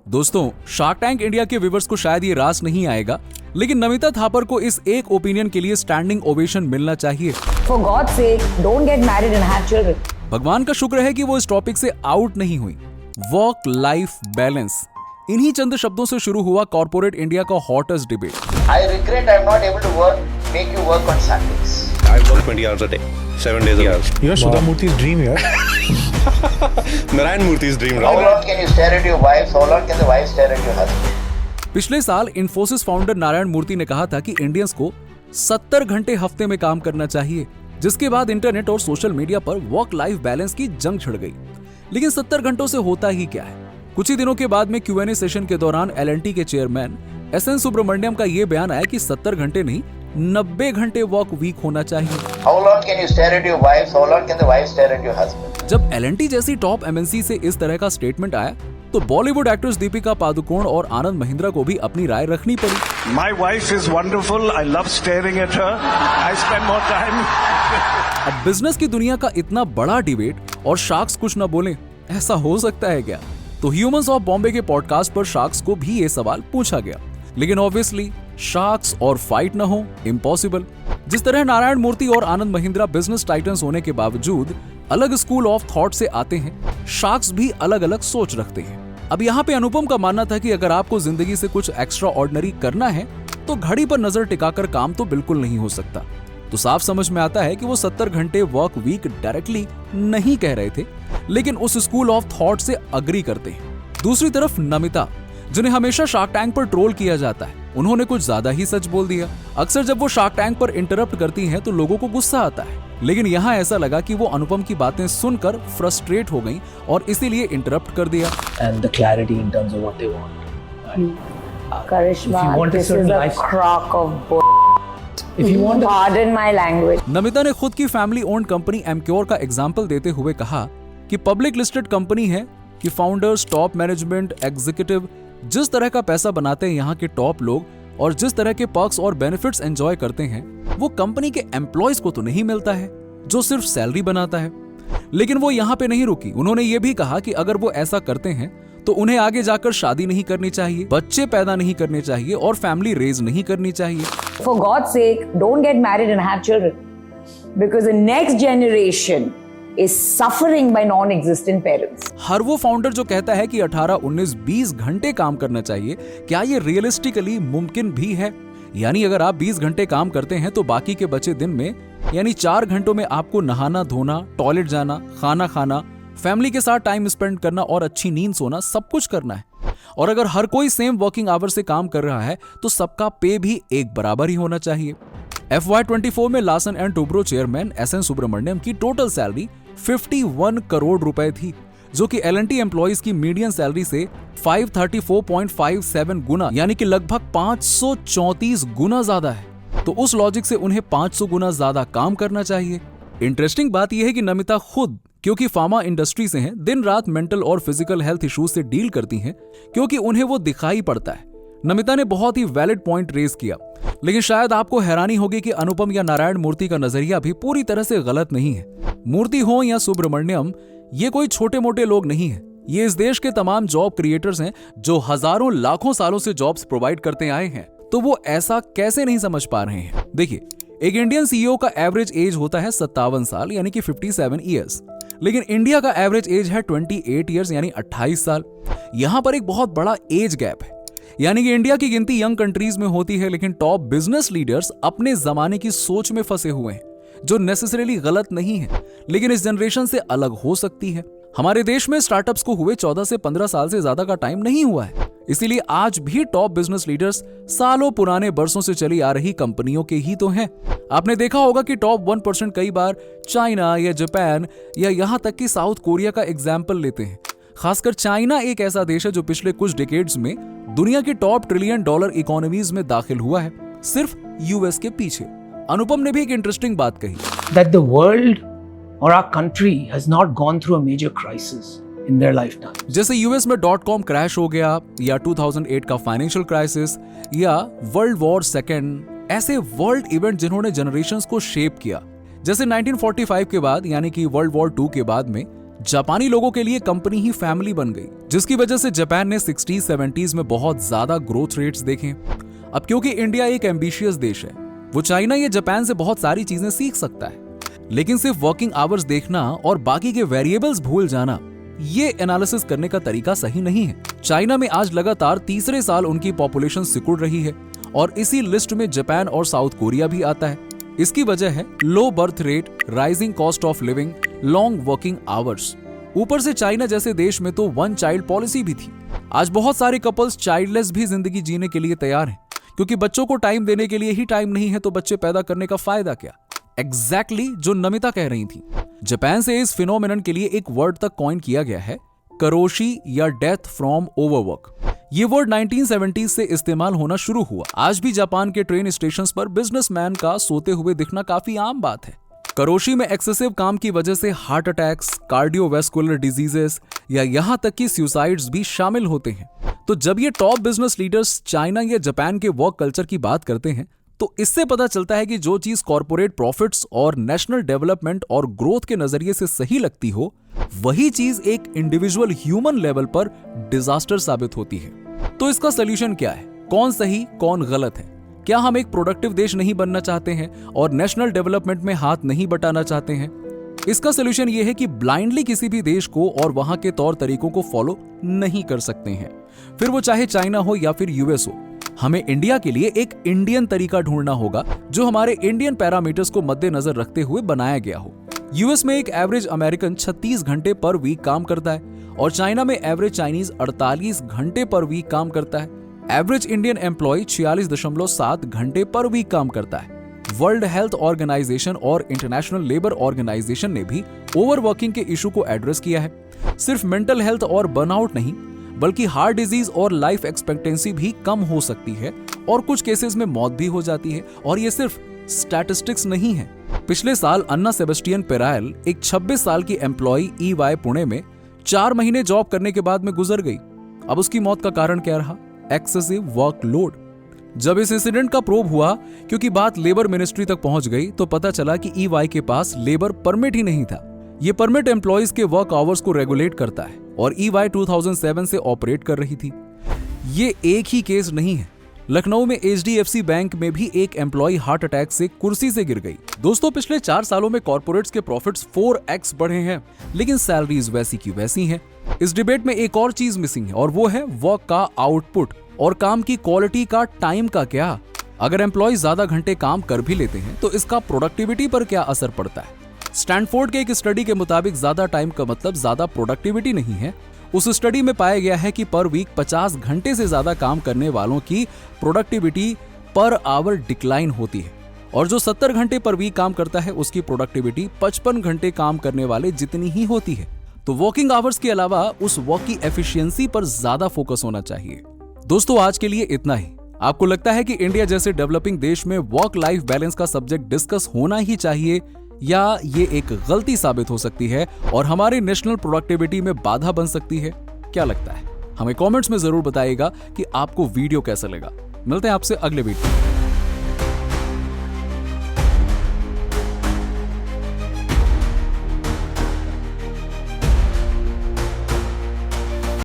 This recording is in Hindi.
दोस्तों, शार्क टैंक इंडिया के व्यूअर्स को शायद ये रास नहीं आएगा, लेकिन नमिता थापर को इस एक ओपिनियन के लिए स्टैंडिंग ओवेशन मिलना चाहिए। For God's sake, don't get married and have children. भगवान का शुक्र है कि वो इस टॉपिक से आउट नहीं हुई। वर्क लाइफ बैलेंस, इन्हीं चंद शब्दों से शुरू हुआ कॉर्पोरेट इंडिया का hottest debate. I regret I'm not able to make you work on Sundays. I work 20 hours a day, 7 days a week. You're Sudha Murthy's dream, yeah? Narayan Murthy's dream. How long can you stare at your wife? How long can the wife stare at your husband? पिछले साल इन्फोसिस फाउंडर नारायण मूर्ति ने कहा था कि इंडियंस को 70 घंटे हफ्ते में काम करना चाहिए, जिसके बाद इंटरनेट और सोशल मीडिया पर वर्क लाइफ बैलेंस की जंग छिड़ गई। लेकिन 70 घंटों से होता ही क्या है? कुछ ही दिनों के बाद में Q&A सेशन के दौरान L&T के चेयरमैन SN सुब्रमण्यम का ये बयान आया कि 70 घंटे नहीं 90 घंटे वर्क वीक होना चाहिए। How long can you stare at your wife? How long can the wife stare at your husband? जब L&T जैसी टॉप MNC से इस तरह का स्टेटमेंट आया तो बॉलीवुड एक्ट्रेस दीपिका पादुकोण और आनंद महिंद्रा को भी अपनी राय रखनी पड़ी। My wife is wonderful. I love staring at her. I spend more time. अब बिजनेस की दुनिया का इतना बड़ा डिबेट और शार्क्स कुछ न बोले, ऐसा हो सकता है क्या? तो ह्यूमंस ऑफ बॉम्बे के पॉडकास्ट पर शार्क्स को भी ये सवाल पूछा गया, लेकिन ऑब्वियसली शार्क्स और फाइट न हो, इम्पॉसिबल। जिस तरह नारायण मूर्ति और आनंद महिंद्रा बिजनेस टाइटन्स होने के बावजूद अलग स्कूल ऑफ थॉट से आते हैं, शार्क्स भी अलग अलग सोच रखते हैं। अब यहाँ पे अनुपम का मानना था कि अगर आपको जिंदगी से कुछ एक्स्ट्रा ऑर्डिनरी करना है तो घड़ी पर नजर टिकाकर काम तो बिल्कुल नहीं हो सकता। तो साफ समझ में आता है कि वो 70 घंटे वर्क वीक डायरेक्टली नहीं कह रहे थे, लेकिन उस स्कूल ऑफ थॉट से अग्री करते हैं। दूसरी तरफ नमिता, जिन्हें हमेशा शार्क टैंक पर ट्रोल किया जाता है, उन्होंने कुछ ज्यादा ही सच बोल दिया। अक्सर जब वो शार्क टैंक पर इंटरप्ट करती हैं तो लोगों को गुस्सा आता है, लेकिन यहाँ ऐसा लगा कि वो अनुपम की बातें सुनकर फ्रस्ट्रेट हो गईं और इसीलिए इंटरप्ट कर दिया। And the clarity in terms of what they want. Karishma, If you want a this is certain a life- crock of bull. If you want Pardon my language. Namita ने खुद की फैमिली ओन्ड कंपनी एमक्योर का एग्जाम्पल देते हुए कहा कि पब्लिक लिस्टेड कंपनी है कि फाउंडर्स, टॉप मैनेजमेंट, एग्जीक्यूटिव जिस तरह का पैसा बनाते हैं यहाँ के टॉप लोग और जिस तरह के पर्क्स और बेनिफिट्स एंजॉय करते हैं, वो कंपनी के एम्प्लॉयज को तो नहीं मिलता है जो सिर्फ सैलरी बनाता है। लेकिन वो यहाँ पे नहीं रुकी, उन्होंने ये भी कहा कि अगर वो ऐसा करते हैं तो उन्हें आगे जाकर शादी नहीं करनी चाहिए, बच्चे पैदा नहीं करने चाहिए और फैमिली रेज नहीं करनी चाहिए। For God's sake, don't get married and have children. Because the next generation is suffering by non-existent parents. हर वो फाउंडर जो कहता है कि 18, 19, 20 घंटे काम करना चाहिए, क्या ये रियलिस्टिकली मुमकिन भी है? यानी अगर आप 20 घंटे काम करते हैं तो बाकी के बचे दिन में यानी 4 घंटों में आपको नहाना धोना, टॉयलेट जाना, खाना खाना, फैमिली के साथ टाइम स्पेंड करना और अच्छी नींद सोना, सब कुछ करना है। और अगर हर कोई सेम वर्किंग आवर से काम कर रहा है तो सबका पे भी एक बराबर ही होना चाहिए। FY24 में Larsen and Toubro chairman SN Subrahmanyan की टोटल सैलरी 51 करोड़ रुपए थी, जो कि L&T एम्प्लॉइज की मीडियन सैलरी से 534.57 गुना यानी कि लगभग 534 गुना ज्यादा है। तो उस लॉजिक से उन्हें 500 गुना ज्यादा काम करना चाहिए। इंटरेस्टिंग बात यह है कि नमिता खुद, क्योंकि फार्मा इंडस्ट्री से हैं, दिन रात मेंटल और फिजिकल हेल्थ इश्यूज से डील करती हैं, क्योंकि उन्हें वो दिखाई पड़ता है। नमिता ने बहुत ही वैलिड पॉइंट रेज किया, लेकिन शायद आपको हैरानी होगी कि अनुपम या नारायण मूर्ति का नजरिया भी पूरी तरह से गलत नहीं है। मूर्ति हो या सुब्रमण्यम, ये कोई छोटे मोटे लोग नहीं है। ये इस देश के तमाम जॉब क्रिएटर्स हैं जो हजारों लाखों सालों से जॉब्स प्रोवाइड करते आए हैं। तो वो ऐसा कैसे नहीं समझ पा रहे हैं? देखिए, एक इंडियन CEO का एवरेज एज होता है 57 साल यानी कि 57 ईयर्स, लेकिन इंडिया का एवरेज एज है 28 ईयर्स यानी 28 साल। यहां पर एक बहुत बड़ा एज गैप है, यानी कि इंडिया की गिनती यंग कंट्रीज में होती है, लेकिन टॉप बिजनेस लीडर्स अपने जमाने की सोच में फंसे हुए हैं, जो नेसेसरीली गलत नहीं है, लेकिन इस जनरेशन से अलग हो सकती है। हमारे देश में स्टार्टअप्स को हुए 14 से 15 साल से ज्यादा का टाइम नहीं हुआ है, इसीलिए आज भी टॉप बिजनेस लीडर्स सालों पुराने बरसों से चली आ रही कंपनियों के ही तो हैं। आपने देखा होगा कि टॉप 1% कई बार चाइना या जापान या यहाँ तक कि साउथ कोरिया का एग्जाम्पल लेते हैं। खासकर चाइना एक ऐसा देश है जो पिछले कुछ डिकेड्स में दुनिया की टॉप $1 ट्रिलियन इकोनॉमीज में दाखिल हुआ है, सिर्फ US के पीछे। अनुपम ने भी एक इंटरेस्टिंग बात कही, That the world or our country has not gone through a major crisis in their lifetime. जैसे US में .com क्रैश हो गया या 2008 का फाइनेंशियल क्राइसिस या वर्ल्ड वॉर सेकेंड, ऐसे वर्ल्ड इवेंट जिन्होंने जनरेशंस को शेप किया। जैसे 1945 के बाद यानी कि वर्ल्ड वॉर 2 के बाद में जापानी लोगों के लिए कंपनी ही फैमिली बन गई, जिसकी वजह से जापान ने 60-70s में बहुत ज्यादा ग्रोथ रेट्स देखे। अब क्योंकि इंडिया एक एम्बिशियस देश है, वो चाइना या जापान से बहुत सारी चीजें सीख सकता है, लेकिन सिर्फ वर्किंग आवर्स देखना और बाकी के वेरिएबल्स भूल जाना, ये एनालिसिस करने का तरीका सही नहीं है। चाइना में आज लगातार तीसरे साल उनकी पॉपुलेशन सिकुड़ रही है और इसी लिस्ट में जापान और साउथ कोरिया भी आता है। इसकी वजह है low birth rate, rising cost of living, long working hours. ऊपर से चाइना जैसे देश में तो 1 चाइल्ड पॉलिसी भी थी। आज बहुत सारे कपल्स चाइल्डलेस भी जिंदगी जीने के लिए तैयार हैं, क्योंकि बच्चों को टाइम देने के लिए ही टाइम नहीं है, तो बच्चे पैदा करने का फायदा क्या। एग्जैक्टली जो नमिता कह रही थी। जापान से इस फिनोमेनन के लिए एक वर्ड तक कॉइन किया गया है, करोशी या डेथ फ्रॉम ओवरवर्क। ये वर्ड 1970s से इस्तेमाल होना शुरू हुआ। आज भी जापान के ट्रेन स्टेशंस पर बिजनेसमैन का सोते हुए दिखना काफी आम बात है। करोशी में एक्सेसिव काम की वजह से हार्ट अटैक्स, कार्डियोवैस्कुलर डिजीजेस या यहां तक कि सुसाइड्स भी शामिल होते हैं। तो जब ये टॉप बिजनेस लीडर्स चाइना या जापान के वर्क कल्चर की बात करते हैं, तो इससे पता चलता है कि जो चीज कॉर्पोरेट प्रॉफिट्स और नेशनल डेवलपमेंट और ग्रोथ के नजरिए से सही लगती हो, वही चीज एक इंडिविजुअल ह्यूमन लेवल पर डिजास्टर साबित होती है। तो इसका सॉल्यूशन क्या है? कौन सही कौन गलत है? क्या हम एक प्रोडक्टिव देश नहीं बनना चाहते हैं और नेशनल डेवलपमेंट में हाथ नहीं बटाना चाहते हैं? इसका सॉल्यूशन यह है कि ब्लाइंडली किसी भी देश को और वहां के तौर तरीकों को फॉलो नहीं कर सकते हैं, फिर वो चाहे चाइना हो या फिर यूएस हो। हमें इंडिया के लिए एक इंडियन तरीका ढूंढना होगा जो हमारे इंडियन पैरामीटर्स को मद्देनजर रखते हुए बनाया गया हो। यूएस में एक एवरेज अमेरिकन 36 घंटे पर वीक काम करता है और चाइना में एवरेज चाइनीज 48 घंटे पर वीक काम करता है। एवरेज इंडियन एम्प्लॉय 46.7 घंटे पर वीक काम करता है। वर्ल्ड हेल्थ ऑर्गेनाइजेशन और इंटरनेशनल लेबर ऑर्गेनाइजेशन ने भी ओवरवर्किंग के इशू को एड्रेस किया है। सिर्फ मेंटल हेल्थ और बर्नआउट नहीं, बल्कि हार्ट डिजीज और लाइफ एक्सपेक्टेंसी भी कम हो सकती है और कुछ केसेस में मौत भी हो जाती है। और ये सिर्फ स्टैटिस्टिक्स नहीं है। पिछले साल अन्ना सेबेस्टियन पेरायल, एक 26 साल की एम्प्लॉय EY पुणे में 4 महीने जॉब करने के बाद में गुजर गई। अब उसकी मौत का कारण क्या रहा? Excessive workload. जब इस इंसिडेंट का प्रूव हुआ, क्योंकि बात लेबर मिनिस्ट्री तक पहुंच गई, तो पता चला कि EY के पास लेबर परमिट ही नहीं था। ये परमिट एम्प्लॉइज के वर्क आवर्स को रेगुलेट करता है और EY 2007 से ऑपरेट कर रही थी। ये एक ही केस नहीं है। लखनऊ में HDFC बैंक में भी एक एम्प्लॉय हार्ट अटैक से कुर्सी से गिर गई। दोस्तों, पिछले 4 सालों में कॉर्पोरेट्स के प्रॉफिट्स 4x बढ़े हैं, लेकिन सैलरीज वैसी की वैसी हैं। इस डिबेट में एक और चीज मिसिंग है और वो है वर्क का आउटपुट और काम की क्वालिटी का टाइम का क्या। अगर एम्प्लॉय ज्यादा घंटे काम कर भी लेते हैं तो इसका प्रोडक्टिविटी पर क्या असर पड़ता है? स्टैनफोर्ड के एक स्टडी के मुताबिक ज्यादा टाइम का मतलब ज्यादा प्रोडक्टिविटी नहीं है। उस स्टडी में पाया गया है कि पर वीक 50 घंटे से ज्यादा काम करने वालों की प्रोडक्टिविटी पर आवर डिक्लाइन होती है और जो 70 घंटे पर वीक काम करता है उसकी प्रोडक्टिविटी 55 घंटे काम करने वाले जितनी ही होती है। तो वर्किंग आवर्स के अलावा उस वर्क की एफिशिएंसी पर ज्यादा फोकस होना चाहिए। दोस्तों, आज के लिए इतना ही। आपको लगता है कि इंडिया जैसे डेवलपिंग देश में वर्क लाइफ बैलेंस का सब्जेक्ट डिस्कस होना ही चाहिए, या ये एक गलती साबित हो सकती है और हमारे नेशनल प्रोडक्टिविटी में बाधा बन सकती है? क्या लगता है? हमें कमेंट्स में जरूर बताइएगा कि आपको वीडियो कैसा लगा। मिलते हैं आपसे अगले वीडियो में।